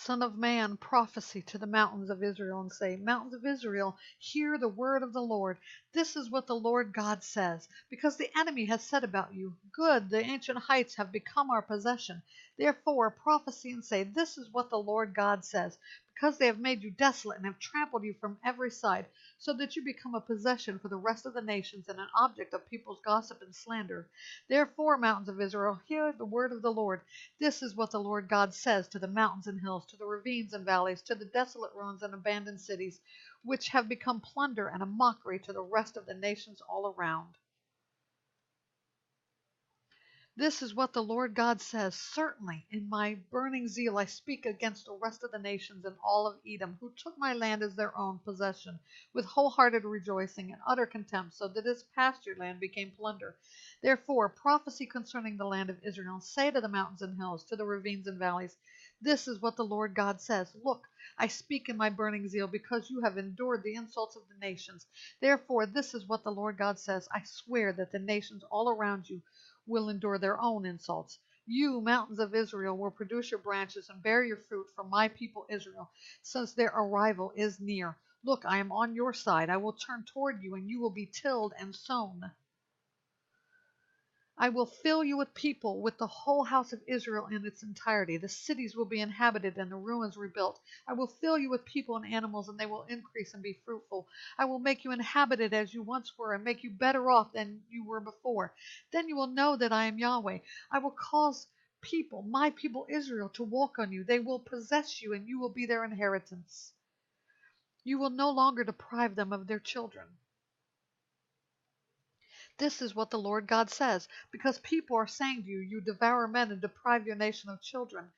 Son of man, prophesy to the mountains of Israel and say, Mountains of Israel, hear the word of the Lord. This is what the Lord God says. Because the enemy has said about you, Good, the ancient heights have become our possession. Therefore prophesy and say, This is what the Lord God says. Because they have made you desolate and have trampled you from every side, so that you become a possession for the rest of the nations and an object of people's gossip and slander. Therefore, mountains of Israel, hear the word of the Lord. This is what the Lord God says to the mountains and hills, to the ravines and valleys, to the desolate ruins and abandoned cities, which have become plunder and a mockery to the rest of the nations all around. This is what the Lord God says. Certainly, in my burning zeal, I speak against the rest of the nations and all of Edom, who took my land as their own possession, with wholehearted rejoicing and utter contempt, so that its pasture land became plunder. Therefore, prophecy concerning the land of Israel. Say to the mountains and hills, to the ravines and valleys, This is what the Lord God says. Look, I speak in my burning zeal, because you have endured the insults of the nations. Therefore, this is what the Lord God says. I swear that the nations all around you will endure their own insults. You, mountains of Israel, will produce your branches and bear your fruit for my people Israel, since their arrival is near. Look, I am on your side. I will turn toward you, and you will be tilled and sown. I will fill you with people, with the whole house of Israel in its entirety. The cities will be inhabited and the ruins rebuilt. I will fill you with people and animals, and they will increase and be fruitful. I will make you inhabited as you once were, and make you better off than you were before. Then you will know that I am Yahweh. I will cause people, my people Israel, to walk on you. They will possess you, and you will be their inheritance. You will no longer deprive them of their children. This is what the Lord God says, because people are saying to you, You devour men and deprive your nation of children.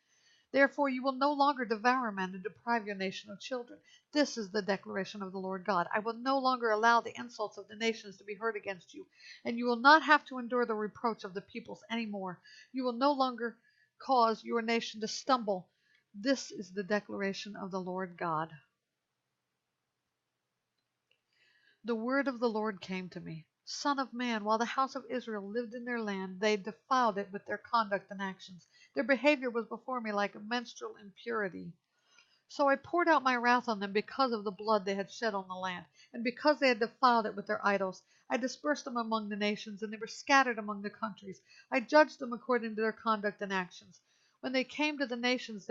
Therefore you will no longer devour men and deprive your nation of children. This is the declaration of the Lord God. I will no longer allow the insults of the nations to be heard against you, and you will not have to endure the reproach of the peoples any more. You will no longer cause your nation to stumble. This is the declaration of the Lord God. The word of the Lord came to me. Son of man, while the house of Israel lived in their land, they defiled it with their conduct and actions. Their behavior was before me like a menstrual impurity. So I poured out my wrath on them because of the blood they had shed on the land, and because they had defiled it with their idols. I dispersed them among the nations, and they were scattered among the countries. I judged them according to their conduct and actions. When they came to the nations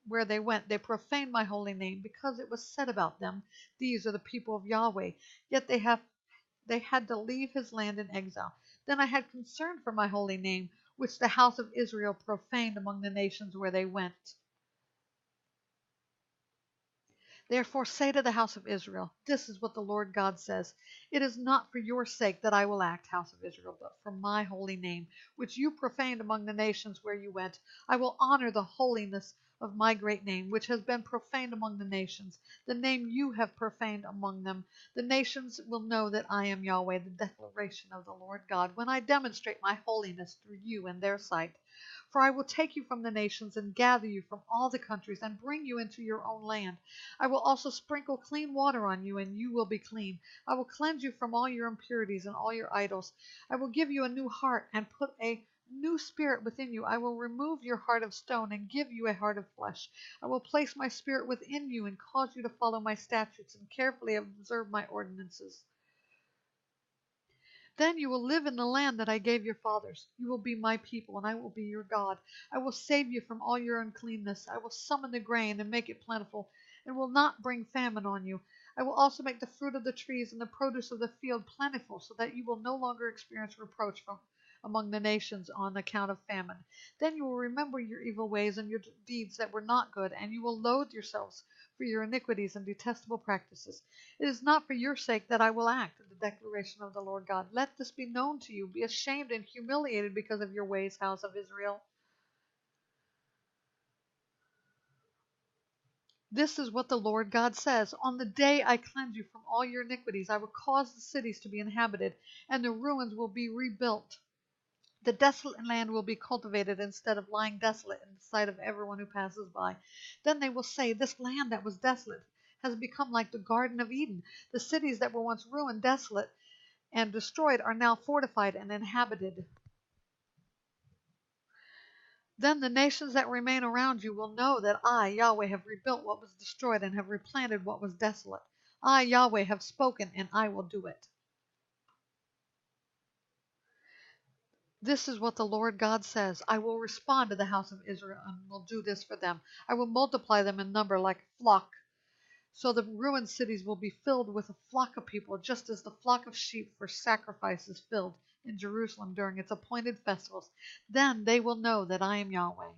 where they went, they profaned my holy name, because it was said about them, These are the people of Yahweh. Yet they had to leave his land in exile. Then I had concern for my holy name, which the house of Israel profaned among the nations where they went. Therefore say to the house of Israel, This is what the Lord God says. It is not for your sake that I will act, house of Israel, but for my holy name, which you profaned among the nations where you went. I will honor the holiness of my great name, which has been profaned among the nations, the name you have profaned among them. The nations will know that I am Yahweh, the declaration of the Lord God, when I demonstrate my holiness through you in their sight. For I will take you from the nations and gather you from all the countries and bring you into your own land. I will also sprinkle clean water on you, and you will be clean. I will cleanse you from all your impurities and all your idols. I will give you a new heart and put a new spirit within you. I will remove your heart of stone and give you a heart of flesh. I will place my spirit within you and cause you to follow my statutes and carefully observe my ordinances. Then you will live in the land that I gave your fathers. You will be my people, and I will be your God. I will save you from all your uncleanness. I will summon the grain and make it plentiful, and will not bring famine on you. I will also make the fruit of the trees and the produce of the field plentiful, so that you will no longer experience reproach from among the nations on account of famine. Then you will remember your evil ways and your deeds that were not good, and you will loathe yourselves for your iniquities and detestable practices. It is not for your sake that I will act, the declaration of the Lord God. Let this be known to you. Be ashamed and humiliated because of your ways, house of Israel. This is what the Lord God says. On the day I cleanse you from all your iniquities, I will cause the cities to be inhabited, and the ruins will be rebuilt. The desolate land will be cultivated instead of lying desolate in the sight of everyone who passes by. Then they will say, This land that was desolate has become like the Garden of Eden. The cities that were once ruined, desolate, and destroyed are now fortified and inhabited. Then the nations that remain around you will know that I, Yahweh, have rebuilt what was destroyed and have replanted what was desolate. I, Yahweh, have spoken, and I will do it. This is what the Lord God says. I will respond to the house of Israel and will do this for them. I will multiply them in number like a flock. So the ruined cities will be filled with a flock of people, just as the flock of sheep for sacrifice is filled in Jerusalem during its appointed festivals. Then they will know that I am Yahweh.